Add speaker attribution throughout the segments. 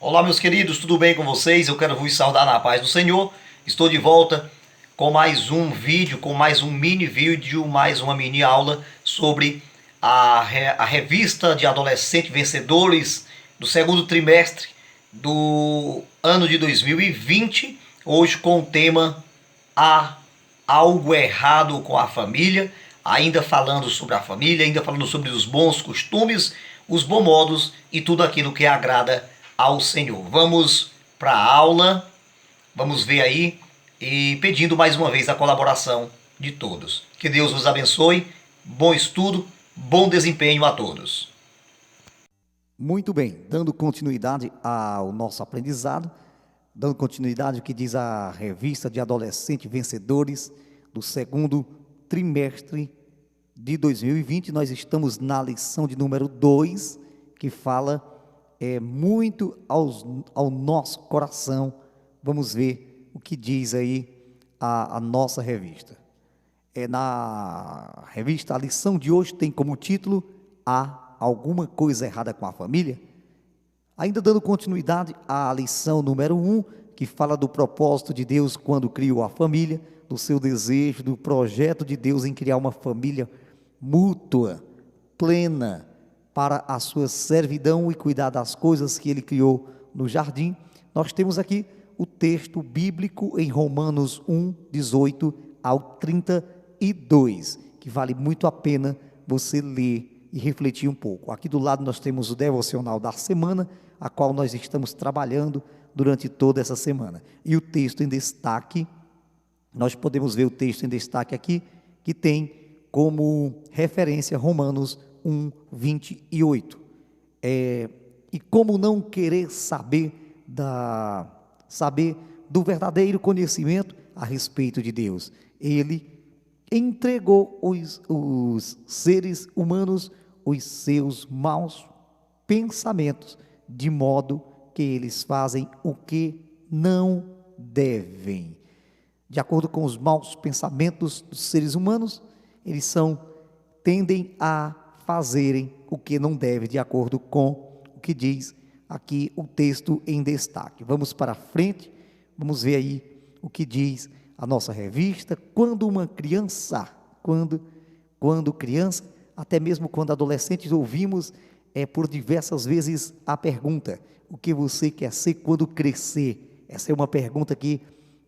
Speaker 1: Olá, meus queridos, tudo bem com vocês? Eu quero vos saudar na paz do Senhor. Estou de volta com mais um vídeo, com mais um mini vídeo, mais uma mini aula sobre a revista de adolescentes vencedores do segundo trimestre do ano de 2020. Hoje com o tema Há algo errado com a família, ainda falando sobre a família, ainda falando sobre os bons costumes, os bons modos e tudo aquilo que agrada ao Senhor. Vamos para a aula, vamos ver aí e pedindo mais uma vez a colaboração de todos. Que Deus nos abençoe, bom estudo, bom desempenho a todos.
Speaker 2: Muito bem, dando continuidade ao nosso aprendizado, dando continuidade ao que diz a revista de adolescentes vencedores do segundo trimestre de 2020, nós estamos na lição de número 2, que fala muito ao nosso coração. Vamos ver o que diz aí a nossa revista. Na revista, a lição de hoje tem como título Há alguma coisa errada com a família? Ainda dando continuidade à lição número 1, que fala do propósito de Deus quando criou a família, do seu desejo, do projeto de Deus em criar uma família mútua, plena, para a sua servidão e cuidar das coisas que Ele criou no jardim. Nós temos aqui o texto bíblico em Romanos 1, 18 ao 32, que vale muito a pena você ler e refletir um pouco. Aqui do lado nós temos o devocional da semana, a qual nós estamos trabalhando durante toda essa semana. E o texto em destaque, nós podemos ver o texto em destaque aqui, que tem como referência Romanos 1, 28. E como não querer saber do verdadeiro conhecimento a respeito de Deus? Ele entregou os seres humanos os seus maus pensamentos, de modo que eles fazem o que não devem. De acordo com os maus pensamentos dos seres humanos, eles tendem a fazerem o que não deve, de acordo com o que diz aqui o texto em destaque. Vamos para frente, vamos ver aí o que diz a nossa revista. Quando uma criança, quando criança, até mesmo quando adolescentes, ouvimos por diversas vezes a pergunta: o que você quer ser quando crescer? Essa é uma pergunta que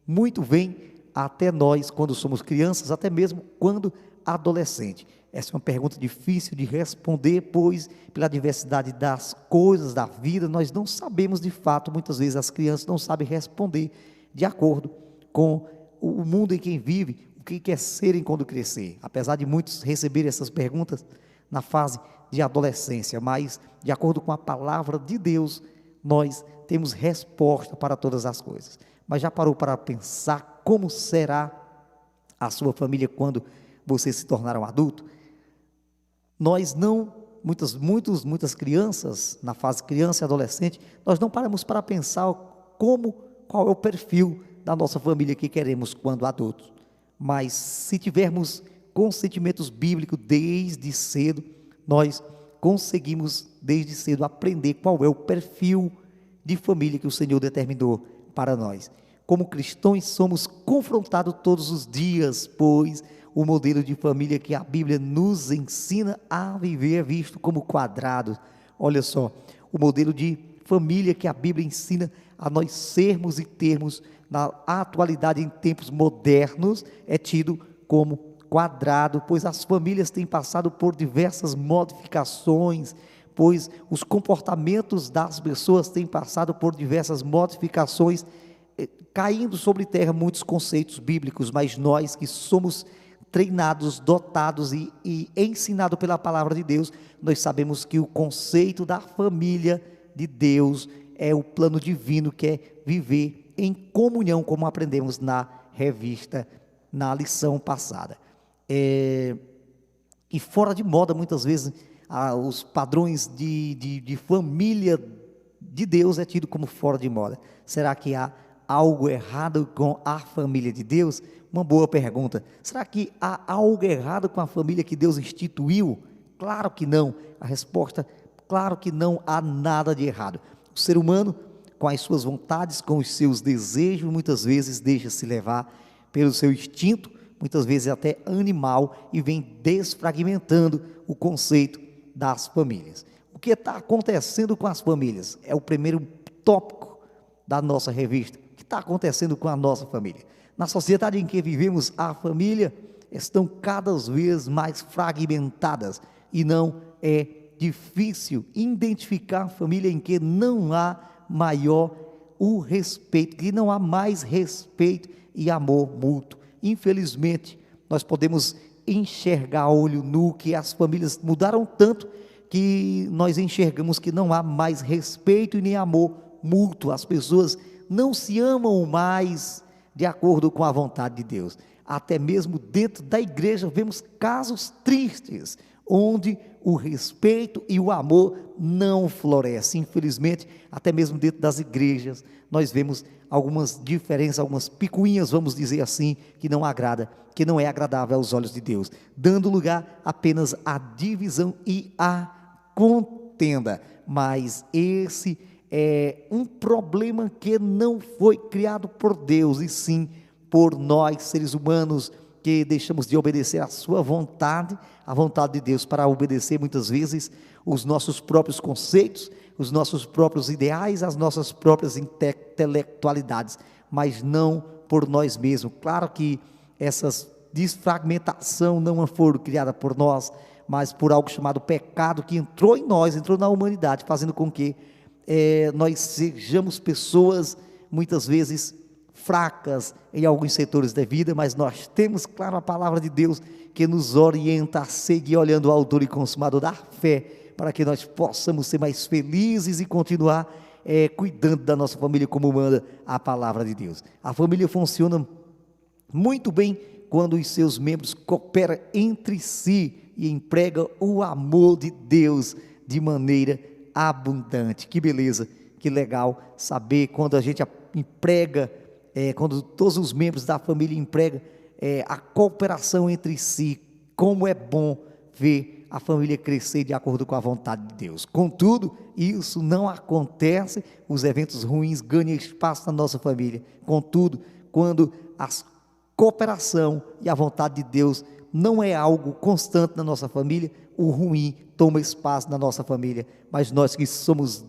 Speaker 2: muito vem até nós quando somos crianças, até mesmo quando adolescente. Essa é uma pergunta difícil de responder, pois pela diversidade das coisas da vida, nós não sabemos de fato, muitas vezes as crianças não sabem responder de acordo com o mundo em que vive, o que quer serem quando crescer. Apesar de muitos receberem essas perguntas na fase de adolescência, mas de acordo com a palavra de Deus, nós temos resposta para todas as coisas. Mas já parou para pensar como será a sua família quando você se tornar um adulto? Nós não, muitas crianças, na fase criança e adolescente, nós não paramos para pensar qual é o perfil da nossa família que queremos quando adultos. Mas se tivermos consentimentos bíblicos desde cedo, nós conseguimos desde cedo aprender qual é o perfil de família que o Senhor determinou para nós. Como cristãos somos confrontados todos os dias, pois o modelo de família que a Bíblia nos ensina a viver é visto como quadrado. Olha só, o modelo de família que a Bíblia ensina a nós sermos e termos na atualidade, em tempos modernos, é tido como quadrado, pois as famílias têm passado por diversas modificações, pois os comportamentos das pessoas têm passado por diversas modificações, caindo sobre terra muitos conceitos bíblicos, mas nós que somos treinados, dotados e ensinados pela palavra de Deus, nós sabemos que o conceito da família de Deus é o plano divino, que é viver em comunhão, como aprendemos na revista, na lição passada. E fora de moda, muitas vezes, os padrões de família de Deus é tido como fora de moda. Será que há algo errado com a família de Deus? Uma boa pergunta. Será que há algo errado com a família que Deus instituiu? Claro que não. A resposta, claro que não há nada de errado. O ser humano com as suas vontades, com os seus desejos, muitas vezes deixa-se levar pelo seu instinto, muitas vezes até animal, e vem desfragmentando o conceito das famílias. O que está acontecendo com as famílias? É o primeiro tópico da nossa revista. O que está acontecendo com a nossa família? Na sociedade em que vivemos, a família estão cada vez mais fragmentadas, e não é difícil identificar a família em que não há maior o respeito, que não há mais respeito e amor mútuo. Infelizmente, nós podemos enxergar a olho nu que as famílias mudaram tanto que nós enxergamos que não há mais respeito e nem amor mútuo. As pessoas não se amam mais de acordo com a vontade de Deus. Até mesmo dentro da igreja vemos casos tristes, onde o respeito e o amor não florescem. Infelizmente, até mesmo dentro das igrejas, nós vemos algumas diferenças, algumas picuinhas, vamos dizer assim, que não agrada, que não é agradável aos olhos de Deus, dando lugar apenas à divisão e à contenda. Mas esse é um problema que não foi criado por Deus, e sim por nós, seres humanos, que deixamos de obedecer a sua vontade, a vontade de Deus, para obedecer muitas vezes os nossos próprios conceitos, os nossos próprios ideais, as nossas próprias intelectualidades, mas não por nós mesmos. Claro que essas desfragmentação não foram criadas por nós, mas por algo chamado pecado, que entrou em nós, entrou na humanidade, fazendo com que nós sejamos pessoas muitas vezes fracas em alguns setores da vida, mas nós temos, claro, a palavra de Deus que nos orienta a seguir olhando o autor e consumador da fé, para que nós possamos ser mais felizes e continuar cuidando da nossa família como manda a palavra de Deus. A família funciona muito bem quando os seus membros cooperam entre si e empregam o amor de Deus de maneira abundante. Que beleza, que legal saber quando a gente emprega, quando todos os membros da família empregam a cooperação entre si. Como é bom ver a família crescer de acordo com a vontade de Deus. Contudo, isso não acontece, os eventos ruins ganham espaço na nossa família. Contudo, quando a cooperação e a vontade de Deus não é algo constante na nossa família, o ruim toma espaço na nossa família. Mas nós que somos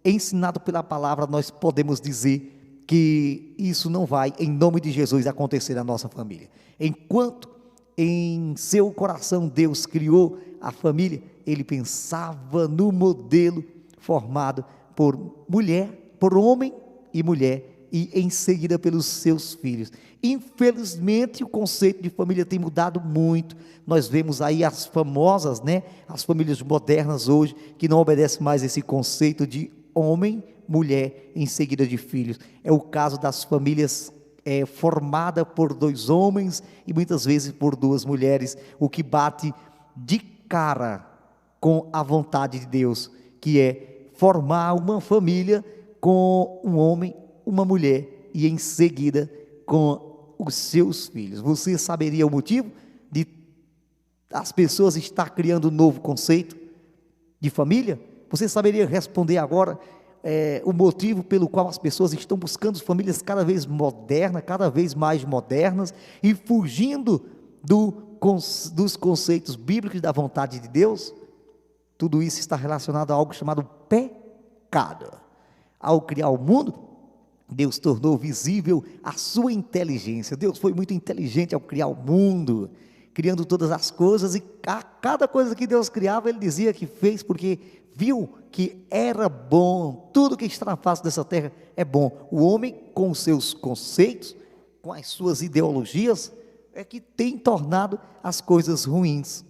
Speaker 2: ensinados pela palavra, nós podemos dizer que isso não vai, em nome de Jesus, acontecer na nossa família. Enquanto em seu coração Deus criou a família, Ele pensava no modelo formado por mulher, por homem e mulher, e em seguida pelos seus filhos. Infelizmente, o conceito de família tem mudado muito. Nós vemos aí as famosas, as famílias modernas hoje, que não obedecem mais esse conceito de homem, mulher, em seguida de filhos. É o caso das famílias formada por 2 homens e muitas vezes por 2 mulheres, o que bate de cara com a vontade de Deus, que é formar uma família com um homem, uma mulher e em seguida com os seus filhos. Você saberia o motivo de as pessoas estar criando um novo conceito de família? Você saberia responder agora o motivo pelo qual as pessoas estão buscando famílias cada vez modernas, cada vez mais modernas, e fugindo dos conceitos bíblicos da vontade de Deus? Tudo isso está relacionado a algo chamado pecado. Ao criar o mundo, Deus tornou visível a sua inteligência. Deus foi muito inteligente ao criar o mundo, criando todas as coisas, e a cada coisa que Deus criava, Ele dizia que fez porque viu que era bom. Tudo que está na face dessa terra é bom. O homem, com os seus conceitos, com as suas ideologias, é que tem tornado as coisas ruins,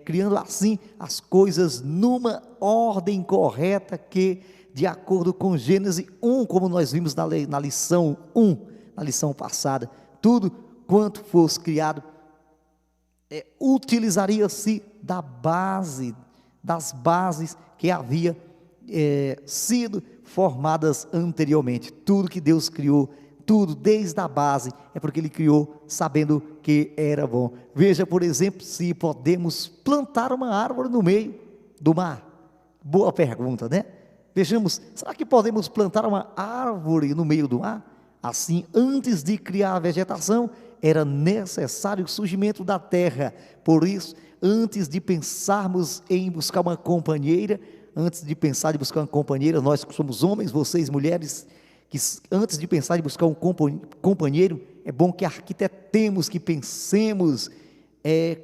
Speaker 2: criando assim as coisas numa ordem correta, que de acordo com Gênesis 1, como nós vimos na lição 1, na lição passada, tudo quanto fosse criado utilizaria-se das bases que havia sido formadas anteriormente. Tudo que Deus criou, tudo desde a base, é porque Ele criou sabendo que era bom. Veja, por exemplo, se podemos plantar uma árvore no meio do mar. Boa pergunta, Vejamos, será que podemos plantar uma árvore no meio do mar? Assim, antes de criar a vegetação, era necessário o surgimento da terra. Por isso, antes de pensarmos em buscar uma companheira, nós que somos homens, vocês mulheres, que antes de pensar em buscar um companheiro, é bom que arquitetemos, que pensemos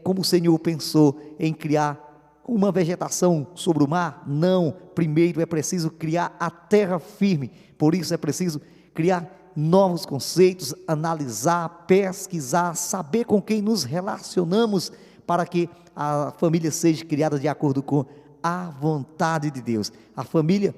Speaker 2: como o Senhor pensou em criar uma vegetação sobre o mar. Não, primeiro é preciso criar a terra firme. Por isso é preciso criar novos conceitos, analisar, pesquisar, saber com quem nos relacionamos, para que a família seja criada de acordo com a vontade de Deus. A família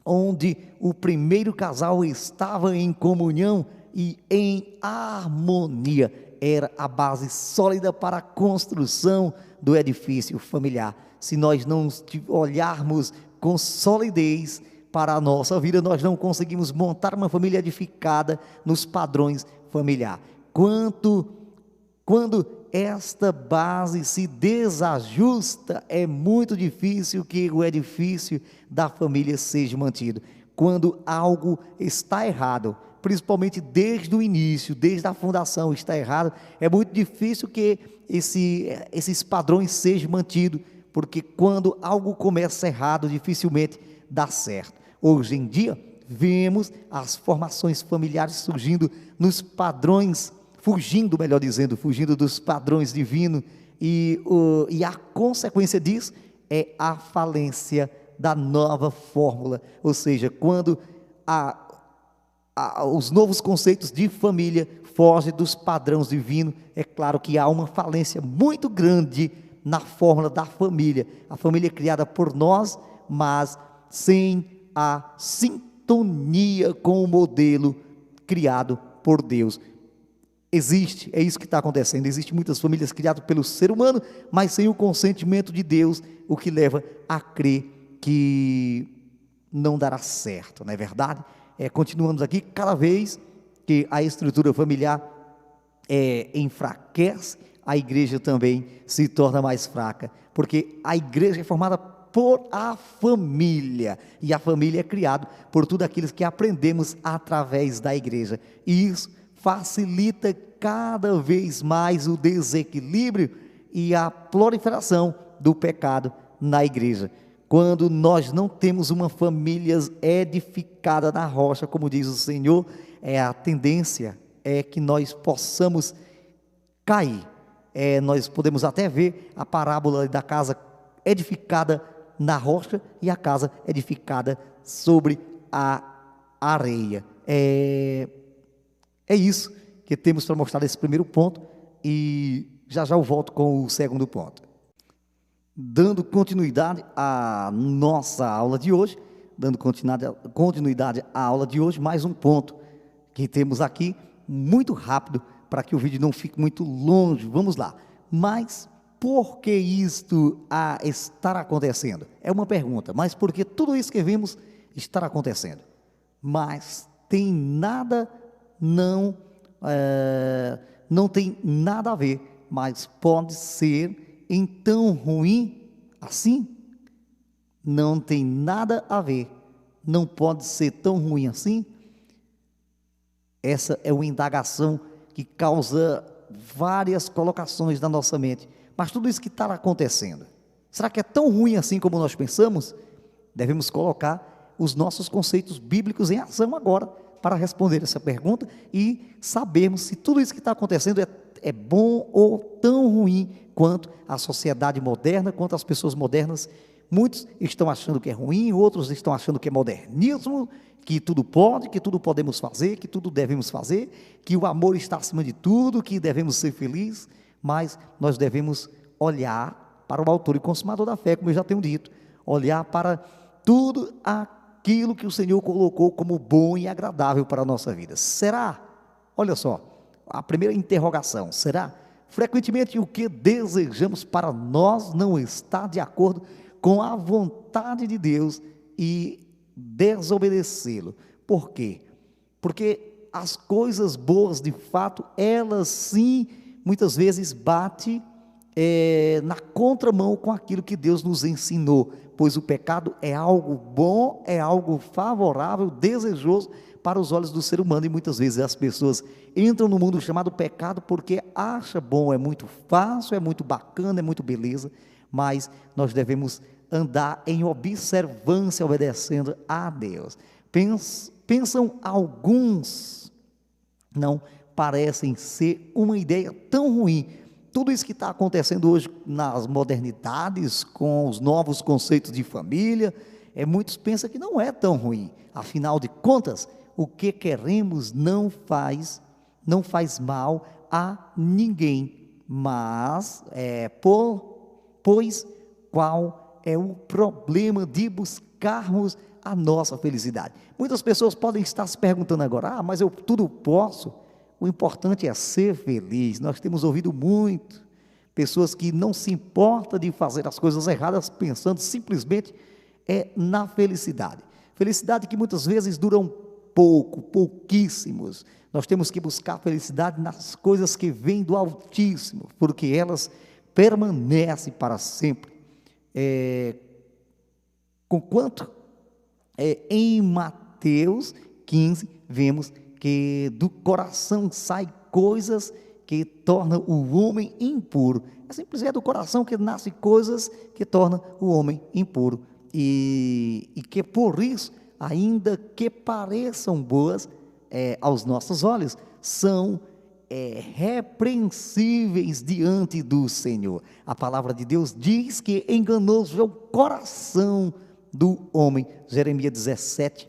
Speaker 2: onde o primeiro casal estava em comunhão e em harmonia era a base sólida para a construção do edifício familiar. Se nós não olharmos com solidez para a nossa vida, nós não conseguimos montar uma família edificada nos padrões familiares. Quando esta base se desajusta, é muito difícil que o edifício da família seja mantido. Quando algo está errado, principalmente desde o início, desde a fundação está errado, é muito difícil que esses padrões sejam mantidos, porque quando algo começa errado, dificilmente dá certo. Hoje em dia, vemos as formações familiares surgindo nos padrões, fugindo dos padrões divinos, e a consequência disso é a falência da nova fórmula, ou seja, quando os novos conceitos de família fogem dos padrões divinos, é claro que há uma falência muito grande na fórmula da família. A família é criada por nós, mas sem a sintonia com o modelo criado por Deus. É isso que está acontecendo. Existem muitas famílias criadas pelo ser humano, mas sem o consentimento de Deus, o que leva a crer que não dará certo, não é verdade? Continuamos aqui, cada vez que a estrutura familiar enfraquece, a igreja também se torna mais fraca, porque a igreja é formada por a família, e a família é criada por tudo aquilo que aprendemos através da igreja, e isso facilita cada vez mais o desequilíbrio e a proliferação do pecado na igreja. Quando nós não temos uma família edificada na rocha, como diz o Senhor, a tendência é que nós possamos cair. Nós podemos até ver a parábola da casa edificada na rocha e a casa edificada sobre a areia. É isso que temos para mostrar nesse primeiro ponto, e já eu volto com o segundo ponto. Dando continuidade à nossa aula de hoje, mais um ponto que temos aqui, muito rápido, para que o vídeo não fique muito longe. Vamos lá. Mas por que isto estar acontecendo? É uma pergunta, mas por que tudo isso que vimos estar acontecendo? Mas tem nada, não tem nada a ver, mas pode ser tão ruim assim? Não tem nada a ver, não pode ser tão ruim assim? Essa é uma indagação que causa várias colocações na nossa mente. Mas tudo isso que está acontecendo, será que é tão ruim assim como nós pensamos? Devemos colocar os nossos conceitos bíblicos em ação agora, para responder essa pergunta e sabermos se tudo isso que está acontecendo é bom ou tão ruim quanto a sociedade moderna, quanto as pessoas modernas. Muitos estão achando que é ruim, outros estão achando que é modernismo, que tudo pode, que tudo podemos fazer, que tudo devemos fazer, que o amor está acima de tudo, que devemos ser felizes, mas nós devemos olhar para o autor e consumador da fé, como eu já tenho dito, olhar para tudo aquilo que o Senhor colocou como bom e agradável para a nossa vida. Será? Olha só, a primeira interrogação, será? Frequentemente o que desejamos para nós não está de acordo com a vontade de Deus e desobedecê-lo. Por quê? Porque as coisas boas, de fato, elas sim, muitas vezes batem na contramão com aquilo que Deus nos ensinou. pois o pecado é algo bom, é algo favorável, desejoso para os olhos do ser humano, e muitas vezes as pessoas entram no mundo chamado pecado porque acha bom, é muito fácil, é muito bacana, é muito beleza, mas nós devemos andar em observância, obedecendo a Deus. Pensam alguns, não parecem ser uma ideia tão ruim. Tudo isso que está acontecendo hoje nas modernidades, com os novos conceitos de família, muitos pensam que não é tão ruim. Afinal de contas, o que queremos não faz mal a ninguém. Mas, pois qual é o problema de buscarmos a nossa felicidade? Muitas pessoas podem estar se perguntando agora, mas eu tudo posso. O importante é ser feliz. Nós temos ouvido muito pessoas que não se importam de fazer as coisas erradas, pensando simplesmente na felicidade. Felicidade que muitas vezes duram pouquíssimos. Nós temos que buscar felicidade nas coisas que vêm do Altíssimo, porque elas permanecem para sempre. Conquanto em Mateus 15, vemos que do coração saem coisas que tornam o homem impuro. Simplesmente do coração que nascem coisas que tornam o homem impuro. E que por isso, ainda que pareçam boas aos nossos olhos, são repreensíveis diante do Senhor. A palavra de Deus diz que enganoso é o coração do homem. Jeremias 17,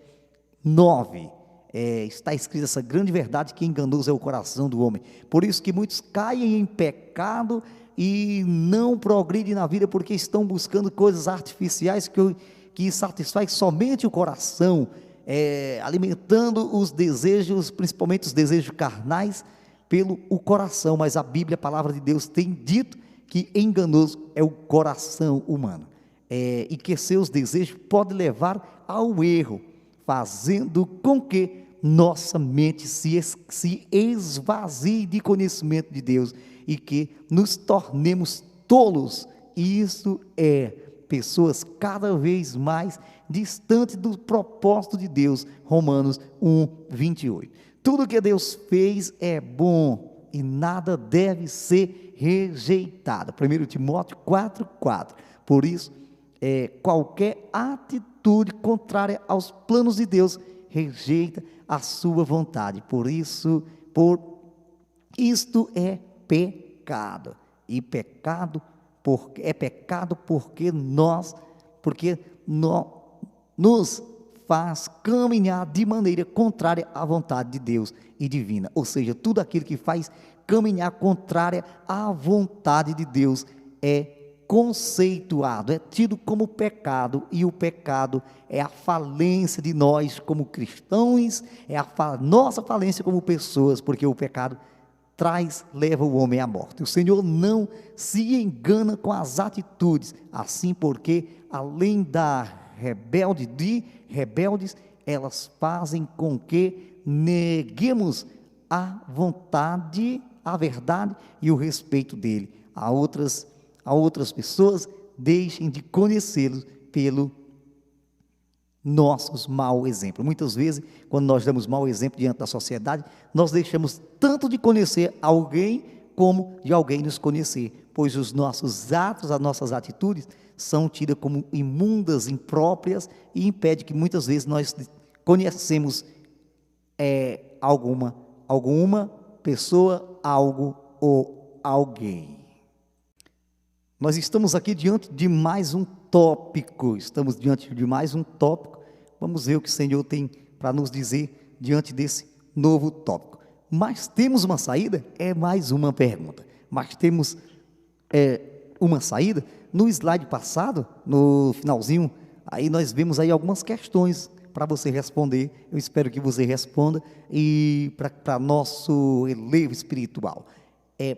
Speaker 2: 9. Está escrita essa grande verdade, que enganoso é o coração do homem. Por isso que muitos caem em pecado e não progridem na vida, porque estão buscando coisas artificiais que satisfazem somente o coração, alimentando os desejos, principalmente os desejos carnais, pelo coração. Mas a Bíblia, a palavra de Deus, tem dito que enganoso é o coração humano, e que seus desejos podem levar ao erro, fazendo com que nossa mente se esvazie de conhecimento de Deus e que nos tornemos tolos. Isso pessoas cada vez mais distantes do propósito de Deus. Romanos 1, 28. Tudo que Deus fez é bom e nada deve ser rejeitado. 1 Timóteo 4, 4. Por isso, qualquer atitude contrária aos planos de Deus rejeita a sua vontade. Isto é pecado. E pecado é pecado porque nos faz caminhar de maneira contrária à vontade de Deus e divina. Ou seja, tudo aquilo que faz caminhar contrária à vontade de Deus é conceituado, é tido como pecado, e o pecado é a falência de nós como cristãos, nossa falência como pessoas, porque o pecado leva o homem à morte. O Senhor não se engana com as atitudes, assim, porque além da rebeldes, elas fazem com que neguemos a vontade, a verdade e o respeito dele. A outras pessoas deixem de conhecê-los pelo nossos mau exemplo. Muitas vezes, quando nós damos mau exemplo diante da sociedade, nós deixamos tanto de conhecer alguém como de alguém nos conhecer, pois os nossos atos, as nossas atitudes são tidas como imundas, impróprias, e impede que muitas vezes nós conhecemos alguma pessoa, algo ou alguém. Nós estamos aqui diante de mais um tópico, vamos ver o que o Senhor tem para nos dizer diante desse novo tópico. Mas temos uma saída? É mais uma pergunta. Mas temos uma saída? No slide passado, no finalzinho, aí nós vemos aí algumas questões para você responder. Eu espero que você responda, e para nosso elevo espiritual.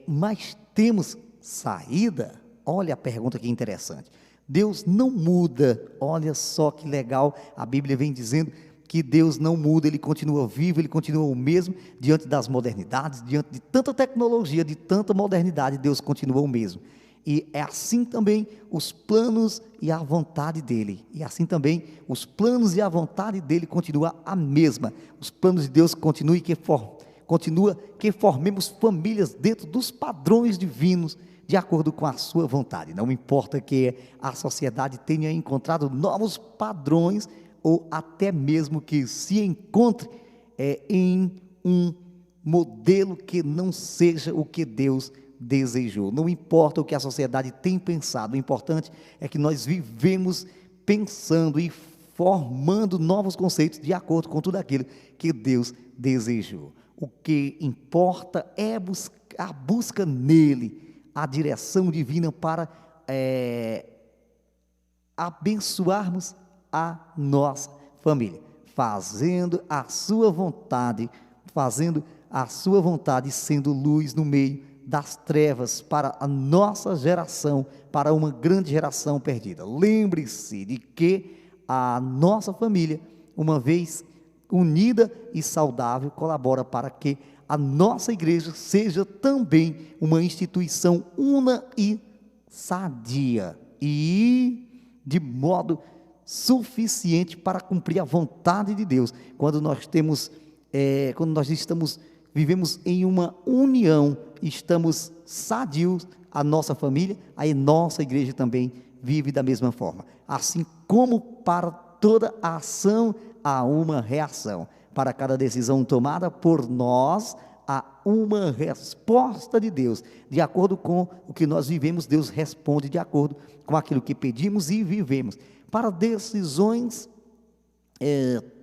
Speaker 2: Mas temos saída? Olha a pergunta que interessante. Deus não muda. Olha só que legal, a Bíblia vem dizendo que Deus não muda, Ele continua vivo, Ele continua o mesmo, diante das modernidades, diante de tanta tecnologia, de tanta modernidade, Deus continua o mesmo. E é assim também os planos e a vontade dele. E assim também os planos e a vontade dele continua a mesma. Os planos de Deus continua que formemos famílias dentro dos padrões divinos, de acordo com a sua vontade. Não importa que a sociedade tenha encontrado novos padrões, ou até mesmo que se encontre em um modelo que não seja o que Deus desejou. Não importa o que a sociedade tem pensado, o importante é que nós vivemos pensando e formando novos conceitos de acordo com tudo aquilo que Deus desejou. O que importa é a busca nele, a direção divina para abençoarmos a nossa família, fazendo a sua vontade, sendo luz no meio das trevas para a nossa geração, para uma grande geração perdida. Lembre-se de que a nossa família, uma vez unida e saudável, colabora para que a nossa igreja seja também uma instituição una e sadia e de modo suficiente para cumprir a vontade de Deus. Quando nós vivemos em uma união, estamos sadios, a nossa família, a nossa igreja também vive da mesma forma. Assim como para toda a ação há uma reação, para cada decisão tomada por nós há uma resposta de Deus. De acordo com o que nós vivemos, Deus responde de acordo com aquilo que pedimos e vivemos. Para decisões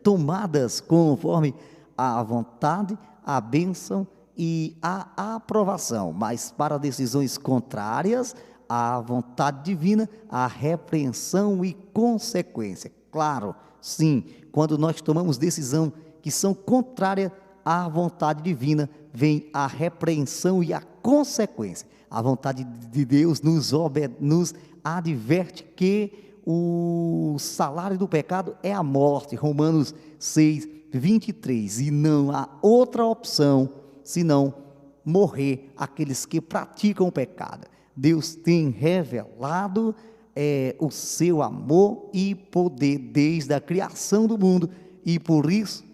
Speaker 2: tomadas conforme a vontade, a bênção e a aprovação, mas para decisões contrárias à vontade divina, a repreensão e consequência. Claro, sim, quando nós tomamos decisão que são contrárias à vontade divina, vem a repreensão e a consequência. A vontade de Deus nos adverte que o salário do pecado é a morte, Romanos 6, 23, e não há outra opção senão morrer aqueles que praticam o pecado. Deus tem revelado o seu amor e poder desde a criação do mundo, e por isso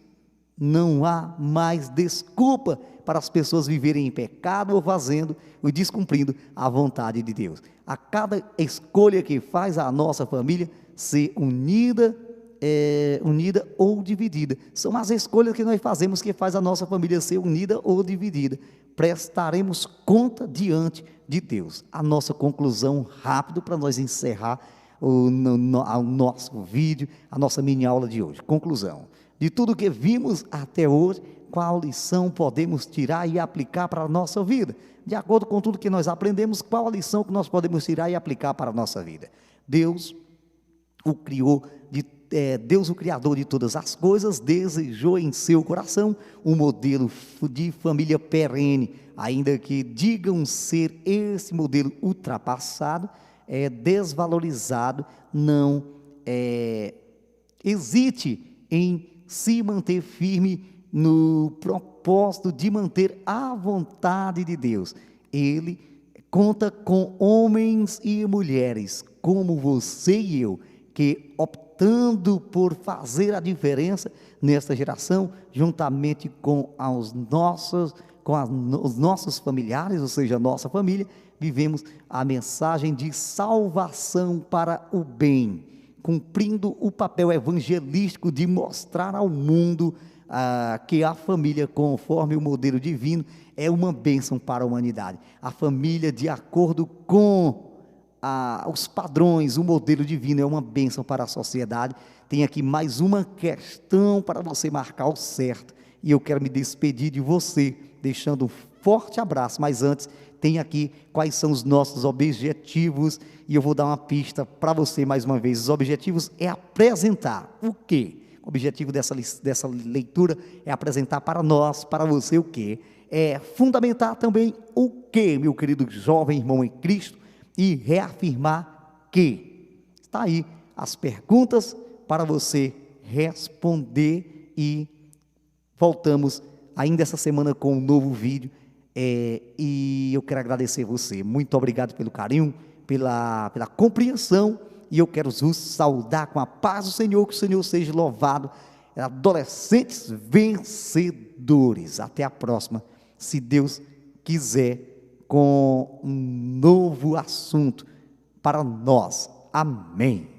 Speaker 2: não há mais desculpa para as pessoas viverem em pecado ou descumprindo a vontade de Deus. A cada escolha que faz a nossa família ser unida ou dividida, são as escolhas que nós fazemos que faz a nossa família ser unida ou dividida, prestaremos conta diante de Deus. A nossa conclusão rápido para nós encerrar o nosso vídeo, a nossa mini aula de hoje. Conclusão: de tudo que vimos até hoje, qual lição podemos tirar e aplicar para a nossa vida? De acordo com tudo que nós aprendemos, qual a lição que nós podemos tirar e aplicar para a nossa vida? Deus, o Criador de todas as coisas, desejou em seu coração um modelo de família perene, ainda que digam ser esse modelo ultrapassado, desvalorizado, não hesite em se manter firme no propósito de manter a vontade de Deus. Ele conta com homens e mulheres como você e eu, que optando por fazer a diferença nesta geração, juntamente com os nossos familiares, ou seja, a nossa família, vivemos a mensagem de salvação para o bem, cumprindo o papel evangelístico de mostrar ao mundo que a família, conforme o modelo divino, é uma bênção para a humanidade. A família, de acordo com os padrões, o modelo divino, é uma bênção para a sociedade. Tem aqui mais uma questão para você marcar o certo, e eu quero me despedir de você, deixando um forte abraço, mas antes, tem aqui quais são os nossos objetivos, e eu vou dar uma pista para você mais uma vez. Os objetivos é apresentar o quê? O objetivo dessa leitura é apresentar para nós, para você, o quê? É fundamentar também o quê, meu querido jovem irmão em Cristo, e reafirmar que está aí as perguntas para você responder, e voltamos ainda essa semana com um novo vídeo, E eu quero agradecer você. Muito obrigado pelo carinho, pela compreensão. E eu quero vos saudar com a paz do Senhor. Que o Senhor seja louvado. Adolescentes vencedores. Até a próxima, se Deus quiser, com um novo assunto para nós. Amém.